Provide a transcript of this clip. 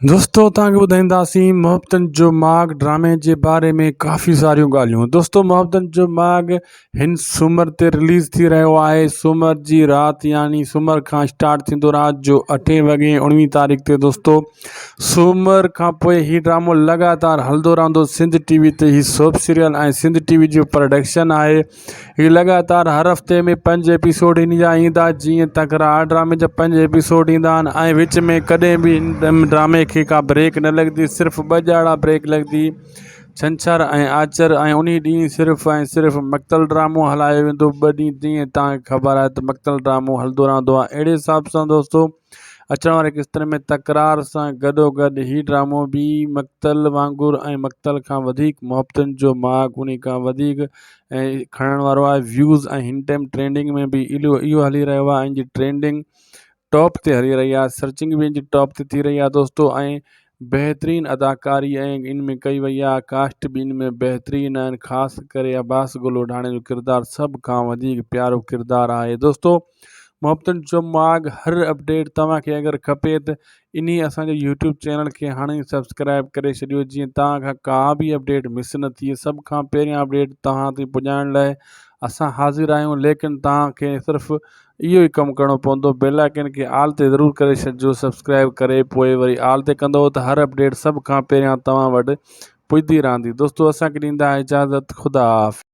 दोस्तों तव्हांखे ॿुधाईंदासीं मोहब्बतनि जो माॻ ड्रामे जे बारे में काफ़ी सारियूं ॻाल्हियूं। दोस्तों मोहब्बतनि जो माॻ हिन सूमर ते रिलीज़ थी रहियो आहे। सूमर जी राति यानी सूमर खां स्टार्ट थींदो राति जो 8 वॻे 19 तारीख़ ते। दोस्तों सूमर खां पोइ हीउ ड्रामो लगातार हलंदो रहंदो सिंध टीवी ते। ही सोप सीरियल ऐं सिंध टीवी जो प्रोडक्शन आहे। हीउ लगातार हर हफ़्ते में 5 एपिसोड हिन जा ईंदा, जीअं तकरार ड्रामे जा 5 एपिसोड ईंदा आहिनि ऐं विच में कॾहिं बि हिन ड्रामे खे का ब्रेक न लॻंदी। सिर्फ़ु 2 ॼाणा ब्रेक लॻंदी, छंछरु ऐं आचर, ऐं उन ॾींहुं सिर्फ़ु ऐं सिर्फ़ु मक़तल ड्रामो हलायो वेंदो। 2 ॾींहं जीअं तव्हांखे ख़बर आहे त मक़तल ड्रामो हलंदो रहंदो आहे। अहिड़े हिसाब सां दोस्तों अचण वारे क़िस्तनि में तकरार सां गॾोगॾु हीउ ड्रामो बि मक़तल वांगुरु ऐं मक़तल खां वधीक मोहब्बतनि जो माॻ उन खां वधीक ऐं खणण वारो आहे व्यूज़। ऐं हिन टाइम ट्रेंडिंग में बि इहो हली रहियो आहे। ऐं जी ट्रेंडिंग टॉप ते हली रही आहे, सर्चिंग बि इन जी टॉप ते थी रही आहे दोस्तों। ऐं बहितरीनु अदाकारी ऐं इन में कई वई आहे। कास्ट बि इन में बहितरीनु आहिनि, ख़ासि करे अब्बास गुल लोढाणे जो किरदारु सभ खां वधीक प्यारो किरदारु आहे। दोस्तों मोहब्बतनि जो माॻ हर अपडेट तव्हांखे अगरि खपे त इन असांजे यूट्यूब चैनल खे हाणे ई सब्सक्राइब करे छॾियो, जीअं तव्हांखां का बि अपडेट मिस न थिए। सभ खां पहिरियां अपडेट तव्हां ताईं पुॼाइण लाइ असां हाज़िर आहियूं। लेकिन तव्हांखे सिर्फ़ु इहो ई कमु करिणो पवंदो, बेल आइकन खे आल ते ज़रूरु करे छॾिजो सब्सक्राइब करे, पोइ वरी आल ते कंदव त हर अपडेट सभ खां पहिरियां तव्हां वटि पुॼंदी रहंदी। दोस्तों असांखे ॾींदा इजाज़त, ख़ुदा हाफ़िज़।